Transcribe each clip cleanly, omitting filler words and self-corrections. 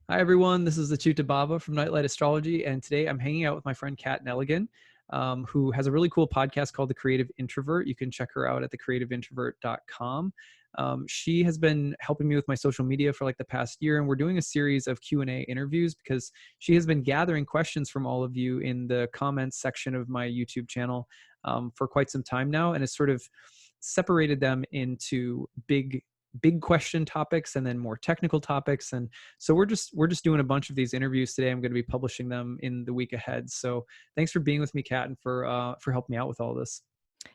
Hi, everyone. This is acyuta-bhava from Nightlight Astrology, and today I'm hanging out with my friend Kat Nelligan, who has a really cool podcast called The Creative Introvert. You can check her out at thecreativeintrovert.com. She has been helping me with my social media for like the past year, and we're doing a series of Q&A interviews because she has been gathering questions from all of you in the comments section of my YouTube channel for quite some time now, and has sort of separated them into big question topics and then more technical topics. And so we're just doing a bunch of these interviews today. I'm going to be publishing them in the week ahead. So thanks for being with me, Kat, and for helping me out with all this.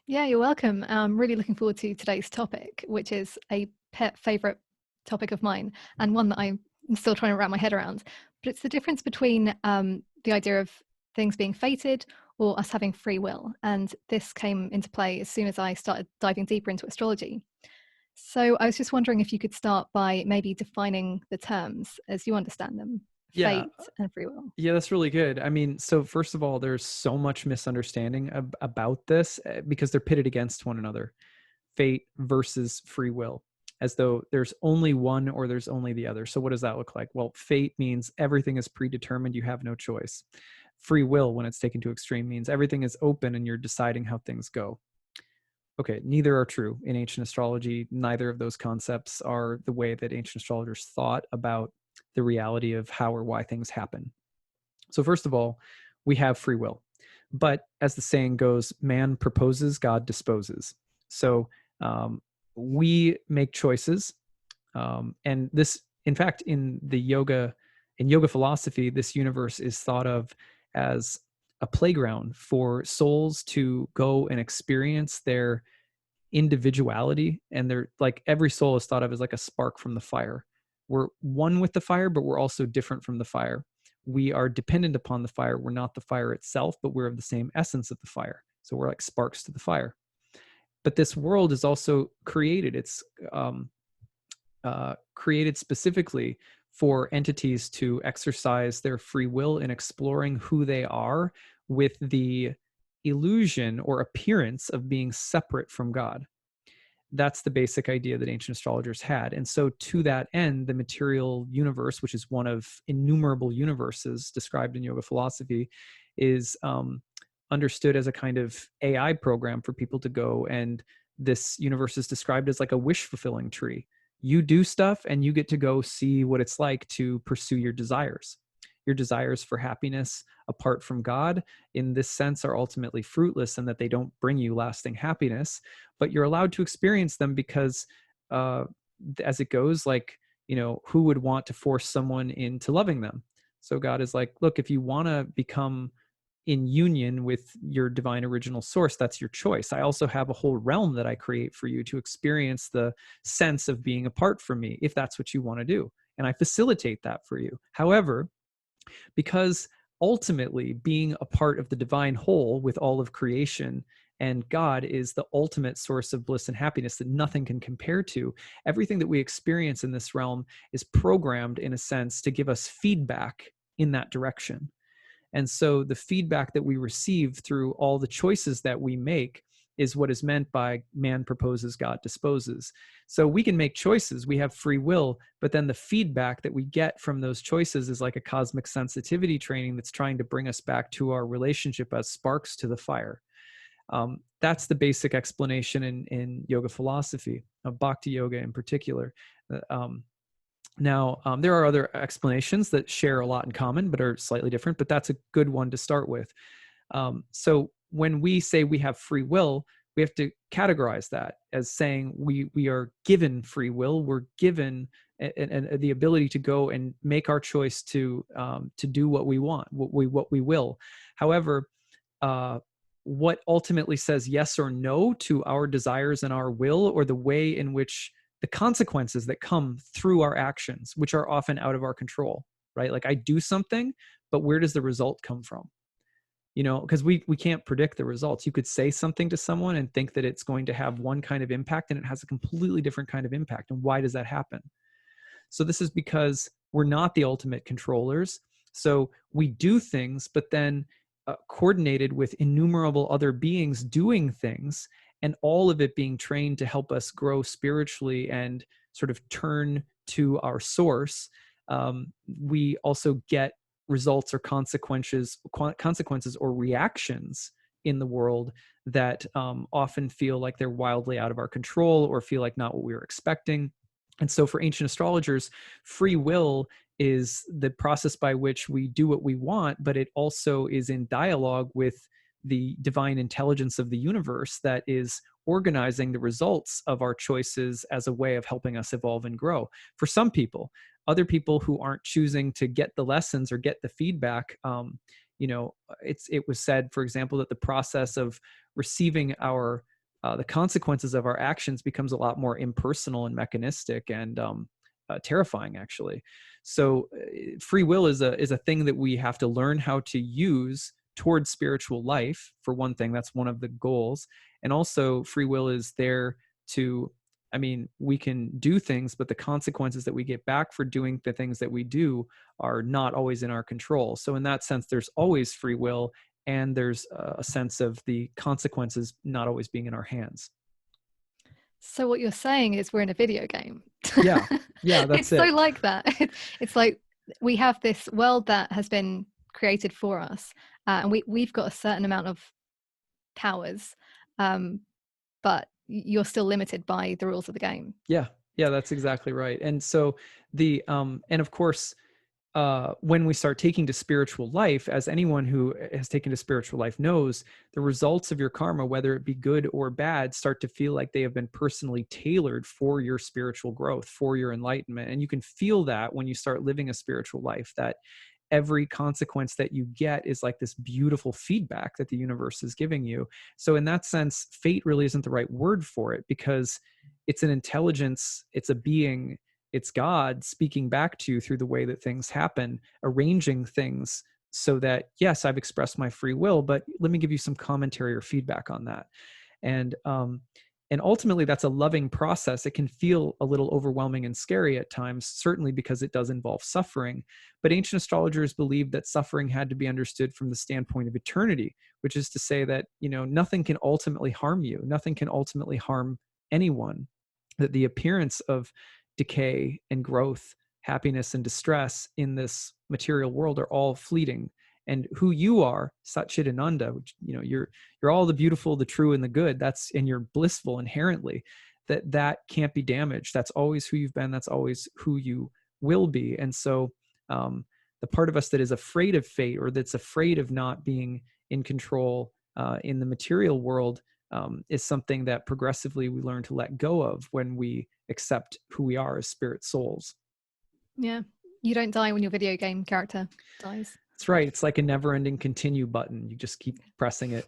Yeah, you're welcome. I'm really looking forward to today's topic, which is a pet favorite topic of mine and one that I'm still trying to wrap my head around. But it's the difference between the idea of things being fated or us having free will. And this came into play as soon as I started diving deeper into astrology. So I was just wondering if you could start by maybe defining the terms as you understand them, Yeah. fate and free will. Yeah, that's really good. I mean, so first of all, there's so much misunderstanding about this because they're pitted against one another. Fate versus free will, as though there's only one or there's only the other. So what does that look like? Well, fate means everything is predetermined, you have no choice. Free will, when it's taken to extreme, means everything is open and you're deciding how things go. Okay, neither are true in ancient astrology. Neither of those concepts are the way that ancient astrologers thought about the reality of how or why things happen. So first of all, we have free will. But as the saying goes, man proposes, God disposes. So we make choices. And this, in fact, in yoga philosophy, this universe is thought of as a playground for souls to go and experience their individuality. And they're like, every soul is thought of as like a spark from the fire. We're one with the fire, but we're also different from the fire. We are dependent upon the fire. We're not the fire itself, but we're of the same essence of the fire. So we're like sparks to the fire. But this world is also created. It's created specifically for entities to exercise their free will in exploring who they are with the illusion or appearance of being separate from God. That's the basic idea that ancient astrologers had. And so to that end, the material universe, which is one of innumerable universes described in yoga philosophy, is understood as a kind of AI program for people to go. And this universe is described as like a wish fulfilling tree. You do stuff and you get to go see what it's like to pursue your desires. Your desires for happiness apart from God, in this sense, are ultimately fruitless and that they don't bring you lasting happiness, but you're allowed to experience them because as it goes, like, who would want to force someone into loving them? So God is like, look, if you want to become in union with your divine original source, that's your choice. I also have a whole realm that I create for you to experience the sense of being apart from me, if that's what you want to do. And I facilitate that for you. However, because ultimately being a part of the divine whole with all of creation and God is the ultimate source of bliss and happiness that nothing can compare to. Everything that we experience in this realm is programmed, in a sense, to give us feedback in that direction. And so the feedback that we receive through all the choices that we make is what is meant by man proposes, God disposes. So we can make choices, we have free will, but then the feedback that we get from those choices is like a cosmic sensitivity training that's trying to bring us back to our relationship as sparks to the fire. That's the basic explanation in yoga philosophy, of Bhakti yoga in particular. Now, there are other explanations that share a lot in common, but are slightly different, but that's a good one to start with. So when we say we have free will, we have to categorize that as saying we are given free will. We're given the ability to go and make our choice to do what we want, what we will. However, what ultimately says yes or no to our desires and our will, or the way in which the consequences that come through our actions, which are often out of our control, right? Like I do something, but where does the result come from? Because we can't predict the results. You could say something to someone and think that it's going to have one kind of impact, and it has a completely different kind of impact. And why does that happen? So this is because we're not the ultimate controllers. So we do things, but then coordinated with innumerable other beings doing things, and all of it being trained to help us grow spiritually and sort of turn to our source. we also get results or consequences or reactions in the world that often feel like they're wildly out of our control or feel like not what we were expecting. And so for ancient astrologers, free will is the process by which we do what we want, but it also is in dialogue with the divine intelligence of the universe that is organizing the results of our choices as a way of helping us evolve and grow. For some people, other people who aren't choosing to get the lessons or get the feedback, it was said, for example, that the process of receiving the consequences of our actions becomes a lot more impersonal and mechanistic and terrifying, actually. So free will is a thing that we have to learn how to use towards spiritual life. For one thing, that's one of the goals. And also free will is there to, we can do things, but the consequences that we get back for doing the things that we do are not always in our control. So in that sense, there's always free will, and there's a sense of the consequences not always being in our hands. So what you're saying is we're in a video game. Yeah, that's It's so it. like that. It's like we have this world that has been created for us, and we've got a certain amount of powers, but you're still limited by the rules of the game. Yeah, that's exactly right. And so and of course, when we start taking to spiritual life, as anyone who has taken to spiritual life knows, the results of your karma, whether it be good or bad, start to feel like they have been personally tailored for your spiritual growth, for your enlightenment. And you can feel that when you start living a spiritual life, that every consequence that you get is like this beautiful feedback that the universe is giving you. So in that sense, fate really isn't the right word for it, because it's an intelligence, it's a being, it's God speaking back to you through the way that things happen, arranging things so that, yes, I've expressed my free will, but let me give you some commentary or feedback on that. And ultimately, that's a loving process. It can feel a little overwhelming and scary at times, certainly because it does involve suffering. But ancient astrologers believed that suffering had to be understood from the standpoint of eternity, which is to say that, nothing can ultimately harm you. Nothing can ultimately harm anyone. That the appearance of decay and growth, happiness and distress in this material world are all fleeting. And who you are, Satchidananda, which, you're all the beautiful, the true, and the good. And you're blissful inherently. That can't be damaged. That's always who you've been. That's always who you will be. And so, the part of us that is afraid of fate, or that's afraid of not being in control in the material world, is something that progressively we learn to let go of when we accept who we are as spirit souls. Yeah. You don't die when your video game character dies. That's right. It's like a never-ending continue button. You just keep pressing it.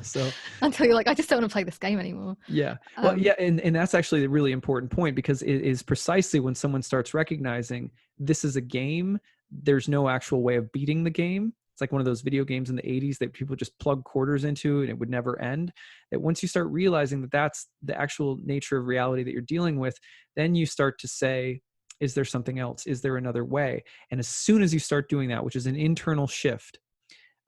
So until you're like, I just don't want to play this game anymore. Yeah. Well, yeah, and that's actually a really important point, because it is precisely when someone starts recognizing this is a game, there's no actual way of beating the game. It's like one of those video games in the 80s that people just plug quarters into and it would never end. That once you start realizing that that's the actual nature of reality that you're dealing with, then you start to say, is there something else? Is there another way? And as soon as you start doing that, which is an internal shift,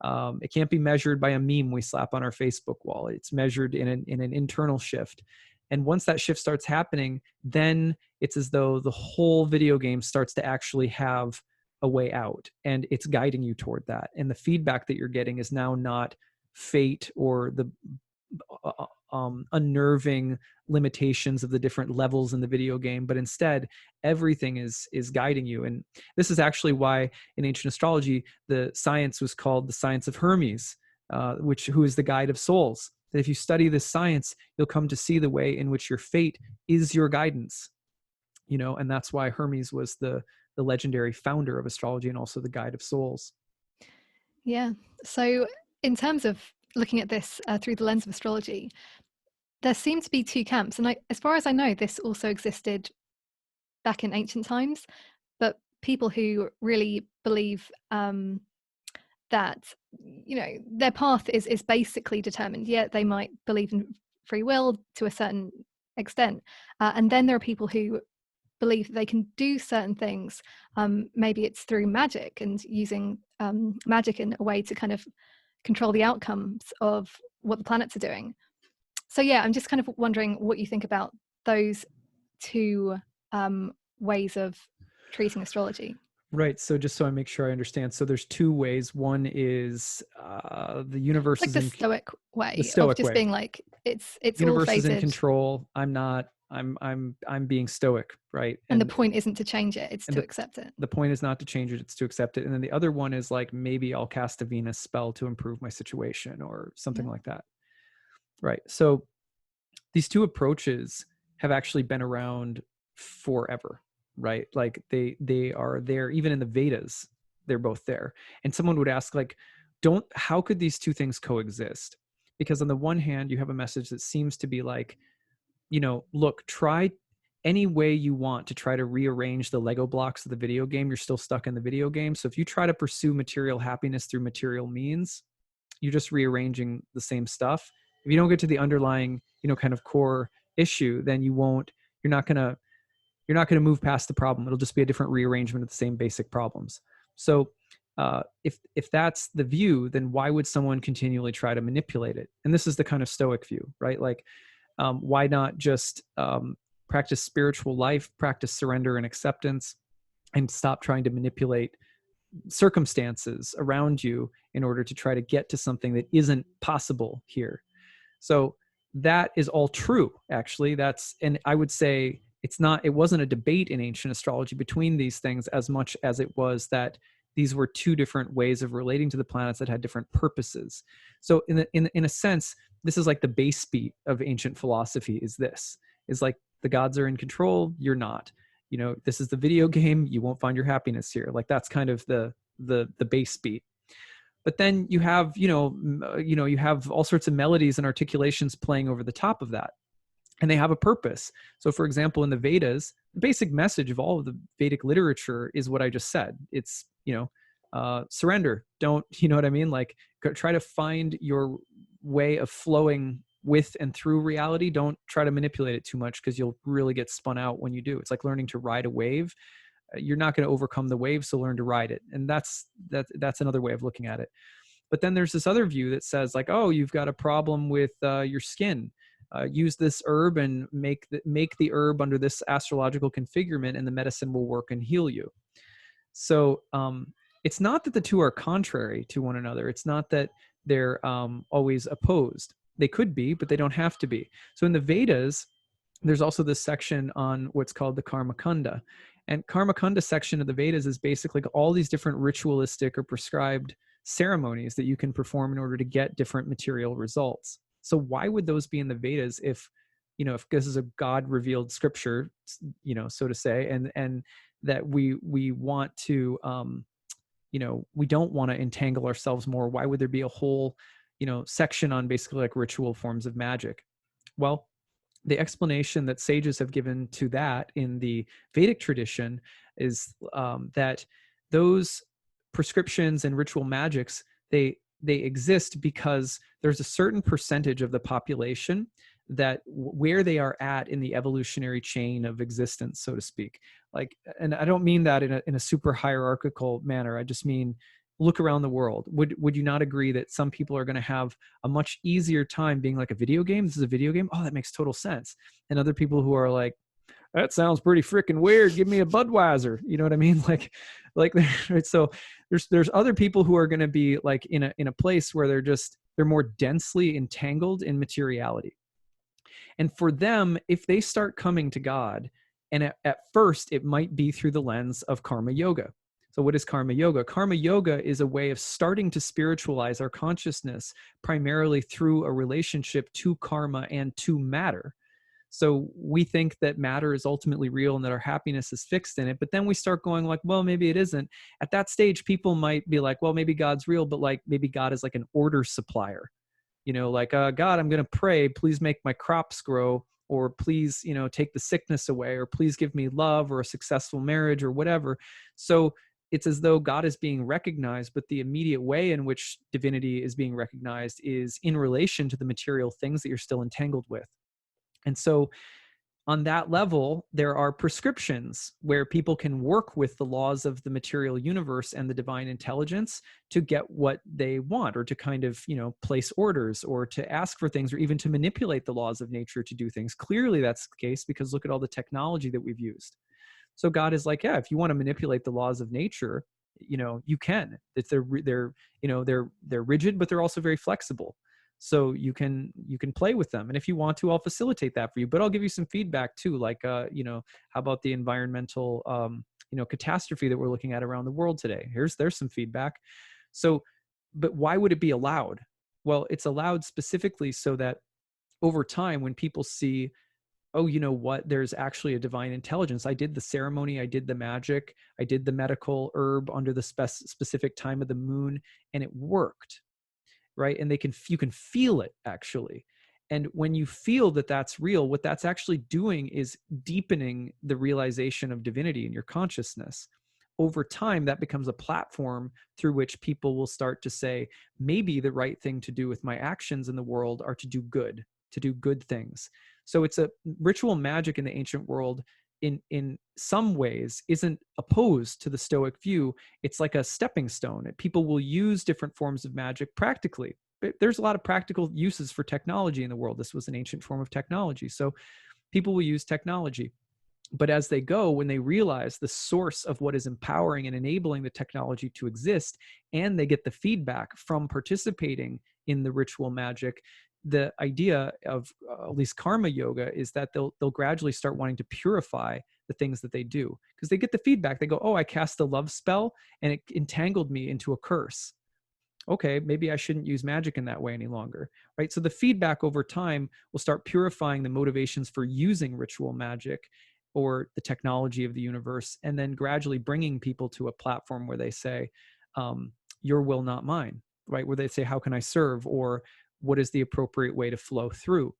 it can't be measured by a meme we slap on our Facebook wall. It's measured in an internal shift. And once that shift starts happening, then it's as though the whole video game starts to actually have a way out, and it's guiding you toward that. And the feedback that you're getting is now not fate or the unnerving limitations of the different levels in the video game, but instead everything is guiding you. And this is actually why in ancient astrology the science was called the science of Hermes, who is the guide of souls. That if you study this science, you'll come to see the way in which your fate is your guidance. And that's why Hermes was the legendary founder of astrology and also the guide of souls. Yeah. So in terms of looking at this through the lens of astrology, there seem to be two camps. And as far as I know, this also existed back in ancient times, but people who really believe that, their path is basically determined. Yet they might believe in free will to a certain extent. And then there are people who believe that they can do certain things. Maybe it's through magic and using magic in a way to kind of control the outcomes of what the planets are doing. So yeah, I'm just kind of wondering what you think about those two ways of treating astrology? Right. So just so I make sure I understand. So there's two ways. One is the universe It's like is the in stoic the way of stoic just way. being like, it's all Universe is in fated, control. I'm not. I'm being stoic, right? and the point isn't to change it, it's And to accept it. the point is not to change it, it's to accept it. And then the other one is like, maybe I'll cast a Venus spell to improve my situation or something Yeah. like that. Right. So these two approaches have actually been around forever, right? Like they are there even in the Vedas, they're both there. And someone would ask like, don't how could these two things coexist? Because on the one hand, you have a message that seems to be like, look, try any way you want to try to rearrange the Lego blocks of the video game. You're still stuck in the video game. So if you try to pursue material happiness through material means, you're just rearranging the same stuff. If you don't get to the underlying, kind of core issue, then you're not going to, move past the problem. It'll just be a different rearrangement of the same basic problems. So if that's the view, then why would someone continually try to manipulate it? And this is the kind of Stoic view, right? Like, why not just practice spiritual life, practice surrender and acceptance, and stop trying to manipulate circumstances around you in order to try to get to something that isn't possible here? So that is all true, actually. And I would say it wasn't a debate in ancient astrology between these things as much as it was that these were two different ways of relating to the planets that had different purposes. So in a sense, this is like the base beat of ancient philosophy is like the gods are in control, you're not. This is the video game, you won't find your happiness here. Like that's kind of the base beat. But then you have, you have all sorts of melodies and articulations playing over the top of that, and they have a purpose. So for example, in the Vedas, the basic message of all of the Vedic literature is what I just said. It's, surrender. Don't, you know what I mean? Like, try to find your way of flowing with and through reality. Don't try to manipulate it too much, because you'll really get spun out when you do. It's like learning to ride a wave. You're not going to overcome the wave, so learn to ride it. And that's another way of looking at it. But then there's this other view that says like, oh, you've got a problem with your skin. Use this herb and make the herb under this astrological configurement, and the medicine will work and heal you. So it's not that the two are contrary to one another. It's not that they're always opposed. They could be, but they don't have to be. So in the Vedas, there's also this section on what's called the Karma Kunda. And Karma Kunda section of the Vedas is basically all these different ritualistic or prescribed ceremonies that you can perform in order to get different material results. So why would those be in the Vedas if this is a God revealed scripture, so to say, and that we want to, we don't want to entangle ourselves more? Why would there be a whole, section on basically like ritual forms of magic? Well, the explanation that sages have given to that in the Vedic tradition is that those prescriptions and ritual magics, they exist because there's a certain percentage of the population that where they are at in the evolutionary chain of existence, so to speak. Like, and I don't mean that in a super hierarchical manner. I just mean, look around the world. Would you not agree that some people are going to have a much easier time being like, a video game? This is a video game. Oh, that makes total sense. And other people who are like, that sounds pretty freaking weird. Give me a Budweiser. You know what I mean? Like, right? So there's other people who are going to be like in a place where they're more densely entangled in materiality. And for them, if they start coming to God, and at first it might be through the lens of karma yoga. So what is karma yoga? Karma yoga is a way of starting to spiritualize our consciousness primarily through a relationship to karma and to matter. So we think that matter is ultimately real and that our happiness is fixed in it. But then we start going like, well, maybe it isn't. At that stage, people might be like, well, maybe God's real, but like maybe God is like an order supplier. Like, God, I'm going to pray, please make my crops grow, or please, take the sickness away, or please give me love or a successful marriage or whatever. So it's as though God is being recognized, but the immediate way in which divinity is being recognized is in relation to the material things that you're still entangled with. And so on that level, there are prescriptions where people can work with the laws of the material universe and the divine intelligence to get what they want, or to kind of, place orders, or to ask for things, or even to manipulate the laws of nature to do things. Clearly that's the case, because look at all the technology that we've used. So God is like, yeah, if you want to manipulate the laws of nature, you can. It's they're rigid, but they're also very flexible. So you can play with them, and if you want to, I'll facilitate that for you. But I'll give you some feedback too, like how about the environmental catastrophe that we're looking at around the world today? There's some feedback. So, but why would it be allowed? Well, it's allowed specifically so that over time, when people see, oh, you know what, there's actually a divine intelligence. I did the ceremony, I did the magic, I did the medical herb under the specific time of the moon, and it worked, right? And you can feel it actually. And when you feel that that's real, what that's actually doing is deepening the realization of divinity in your consciousness. Over time, that becomes a platform through which people will start to say, maybe the right thing to do with my actions in the world are to do good things. So it's a ritual magic in the ancient world in some ways isn't opposed to the Stoic view. It's like a stepping stone. People will use different forms of magic practically. There's a lot of practical uses for technology in the world. This was an ancient form of technology. So people will use technology. But as they go, when they realize the source of what is empowering and enabling the technology to exist, and they get the feedback from participating in the ritual magic, the idea of at least karma yoga is that they'll gradually start wanting to purify the things that they do, because they get the feedback. They go, oh, I cast a love spell and it entangled me into a curse. Okay, maybe I shouldn't use magic in that way any longer, right? So the feedback over time will start purifying the motivations for using ritual magic or the technology of the universe, and then gradually bringing people to a platform where they say, your will, not mine, right? Where they say, how can I serve? Or what is the appropriate way to flow through?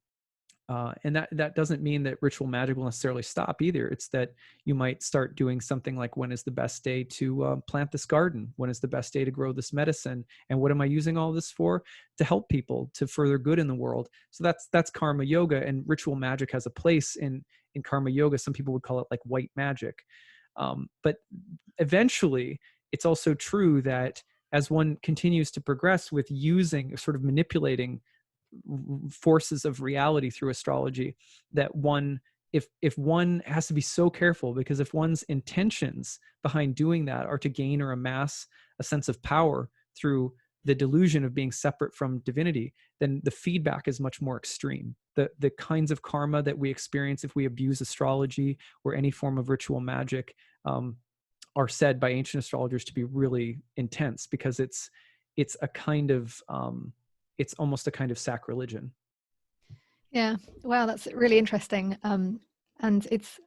And that doesn't mean that ritual magic will necessarily stop either. It's that you might start doing something like, when is the best day to plant this garden? When is the best day to grow this medicine? And what am I using all this for? To help people, to further good in the world. So that's karma yoga, and ritual magic has a place in karma yoga. Some people would call it like white magic. But eventually, it's also true that as one continues to progress with using, sort of manipulating forces of reality through astrology, that one, if one has to be so careful, because if one's intentions behind doing that are to gain or amass a sense of power through the delusion of being separate from divinity, then the feedback is much more extreme. The kinds of karma that we experience if we abuse astrology or any form of ritual magic are said by ancient astrologers to be really intense, because it's a kind of it's almost a kind of sacrilegion. Yeah. Wow, that's really interesting. And it's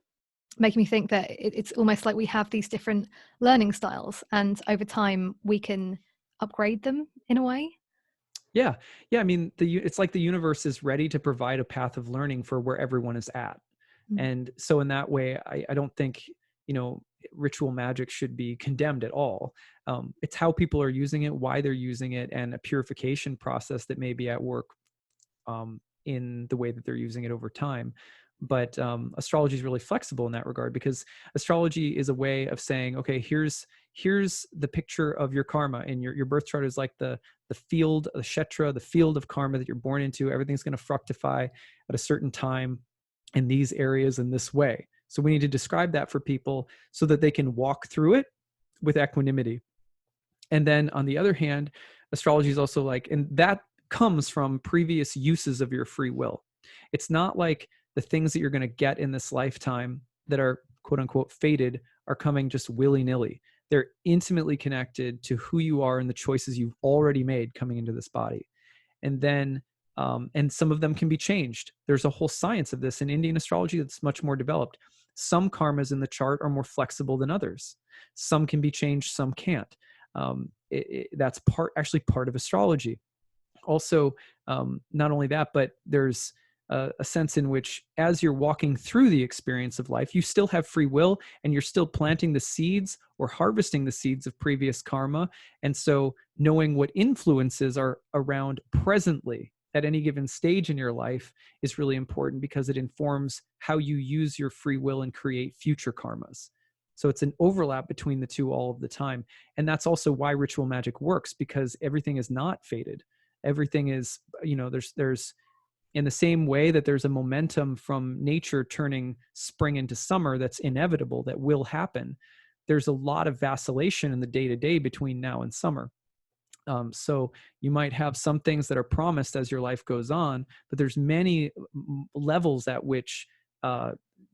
making me think that it's almost like we have these different learning styles, and over time we can upgrade them in a way. Yeah, yeah. I mean, it's like the universe is ready to provide a path of learning for where everyone is at, Mm. and so in that way, I don't think ritual magic should be condemned at all. It's how people are using it, why they're using it, and a purification process that may be at work in the way that they're using it over time. But astrology is really flexible in that regard, because astrology is a way of saying, okay, here's the picture of your karma, and your birth chart is like the field, the kshetra, the field of karma that you're born into. Everything's going to fructify at a certain time in these areas in this way. So we need to describe that for people so that they can walk through it with equanimity. And then on the other hand, astrology is also like, and that comes from previous uses of your free will. It's not like the things that you're going to get in this lifetime that are quote unquote fated are coming just willy-nilly. They're intimately connected to who you are and the choices you've already made coming into this body. And then and some of them can be changed. There's a whole science of this in Indian astrology that's much more developed. Some karmas in the chart are more flexible than others. Some can be changed, some can't. That's actually part of astrology. Also, not only that, but there's a sense in which, as you're walking through the experience of life, you still have free will, and you're still planting the seeds or harvesting the seeds of previous karma. And so knowing what influences are around presently at any given stage in your life is really important, because it informs how you use your free will and create future karmas. So it's an overlap between the two all of the time. And that's also why ritual magic works, because everything is not fated. Everything is, there's In the same way that there's a momentum from nature turning spring into summer that's inevitable, that will happen, there's a lot of vacillation in the day to day between now and summer. So you might have some things that are promised as your life goes on, but there's many levels at which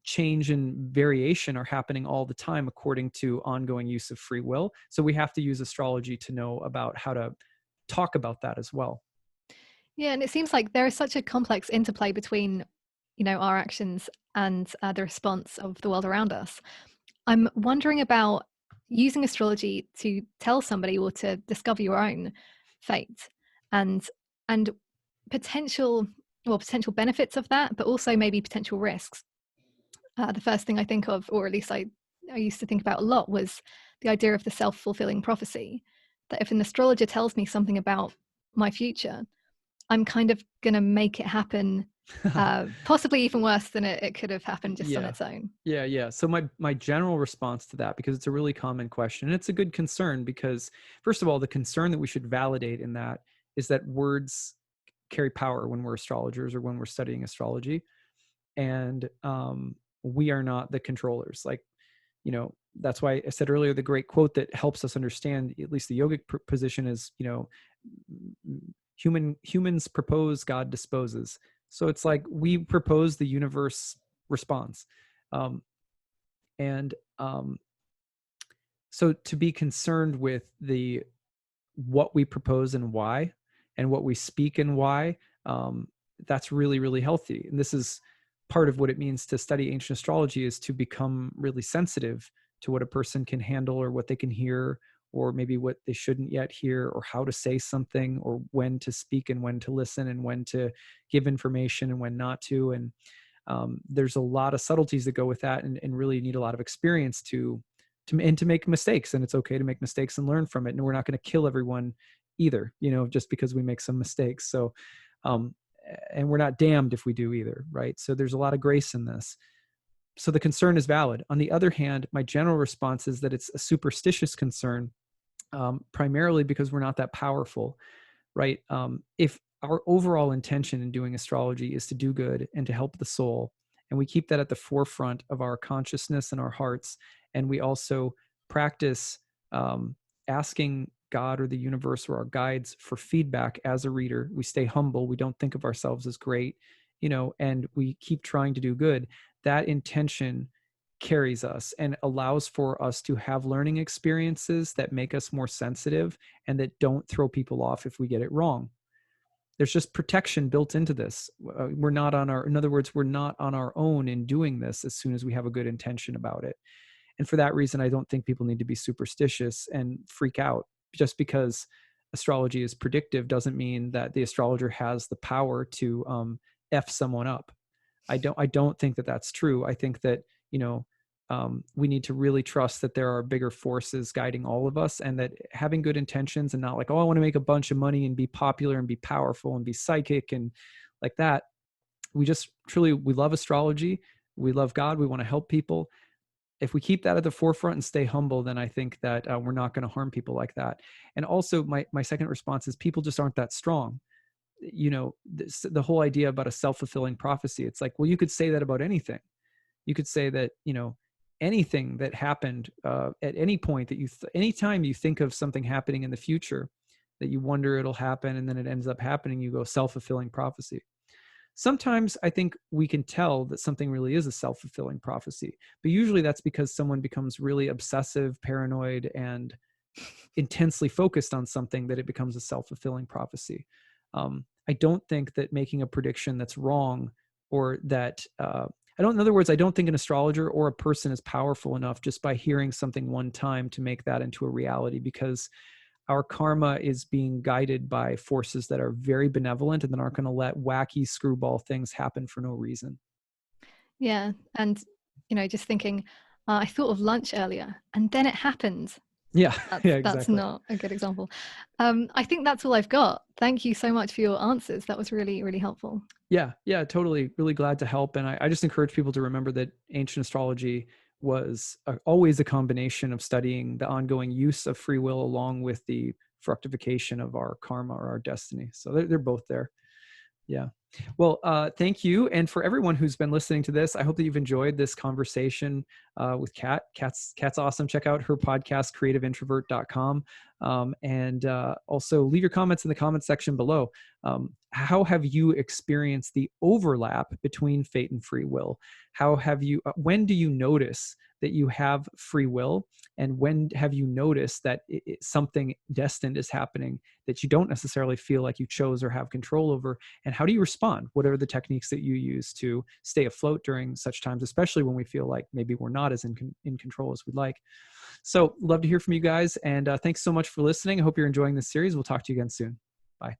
change and variation are happening all the time according to ongoing use of free will. So we have to use astrology to know about how to talk about that as well. Yeah, and it seems like there is such a complex interplay between, our actions and the response of the world around us. I'm wondering about using astrology to tell somebody or to discover your own fate, and and potential potential benefits of that, but also maybe potential risks. The first thing I think of, or at least I used to think about a lot, was the idea of the self-fulfilling prophecy. That if an astrologer tells me something about my future, I'm kind of going to make it happen, possibly even worse than it could have happened just on Yeah. its own. Yeah. So my general response to that, because it's a really common question, and it's a good concern, because first of all, the concern that we should validate in that is that words carry power when we're astrologers or when we're studying astrology. And we are not the controllers. Like, that's why I said earlier, the great quote that helps us understand at least the yogic position is, humans propose, God disposes. So it's like we propose, the universe responds. Um, and so to be concerned with the what we propose and why, and what we speak and why, that's really, really healthy. And this is part of what it means to study ancient astrology, is to become really sensitive to what a person can handle, or what they can hear, or maybe what they shouldn't yet hear, or how to say something, or when to speak and when to listen, and when to give information and when not to. And there's a lot of subtleties that go with that, and really need a lot of experience to make mistakes. And it's okay to make mistakes and learn from it. And we're not going to kill everyone either, just because we make some mistakes. So, um, and we're not damned if we do either, right? So there's a lot of grace in this. So the concern is valid. On the other hand, my general response is that it's a superstitious concern, primarily because we're not that powerful, right? If our overall intention in doing astrology is to do good and to help the soul, and we keep that at the forefront of our consciousness and our hearts, and we also practice asking God or the universe or our guides for feedback as a reader, we stay humble, we don't think of ourselves as great, and we keep trying to do good, that intention carries us and allows for us to have learning experiences that make us more sensitive and that don't throw people off if we get it wrong. There's just protection built into this. We're not on our, in other words, we're not on our own in doing this as soon as we have a good intention about it. And for that reason, I don't think people need to be superstitious and freak out. Just because astrology is predictive doesn't mean that the astrologer has the power to F someone up. I don't think that that's true. I think that, we need to really trust that there are bigger forces guiding all of us, and that having good intentions and not like, oh, I want to make a bunch of money and be popular and be powerful and be psychic and like that. We love astrology. We love God. We want to help people. If we keep that at the forefront and stay humble, then I think that we're not going to harm people like that. And also my second response is, people just aren't that strong. The whole idea about a self-fulfilling prophecy, it's like, well, you could say that about anything. You could say that, anything that happened at any point that anytime you think of something happening in the future that you wonder it'll happen and then it ends up happening, you go self-fulfilling prophecy. Sometimes I think we can tell that something really is a self-fulfilling prophecy, but usually that's because someone becomes really obsessive, paranoid, and intensely focused on something, that it becomes a self-fulfilling prophecy. I don't think that making a prediction that's wrong, or that in other words, I don't think an astrologer or a person is powerful enough just by hearing something one time to make that into a reality, because our karma is being guided by forces that are very benevolent and that aren't going to let wacky screwball things happen for no reason. Yeah, and just thinking, I thought of lunch earlier, and then it happened. Yeah, yeah, That's exactly. not a good example. I think that's all I've got. Thank you so much for your answers. That was really, really helpful. Yeah, totally. Really glad to help. And I just encourage people to remember that ancient astrology was always a combination of studying the ongoing use of free will along with the fructification of our karma or our destiny. So they're both there. Yeah. Well, thank you. And for everyone who's been listening to this, I hope that you've enjoyed this conversation with Kat. Kat's awesome. Check out her podcast, creativeintrovert.com. And also leave your comments in the comment section below. How have you experienced the overlap between fate and free will? When do you notice that you have free will? And when have you noticed that something destined is happening that you don't necessarily feel like you chose or have control over? And how do you respond? What are the techniques that you use to stay afloat during such times, especially when we feel like maybe we're not as in control as we'd like? So love to hear from you guys. And thanks so much for listening. I hope you're enjoying this series. We'll talk to you again soon. Bye.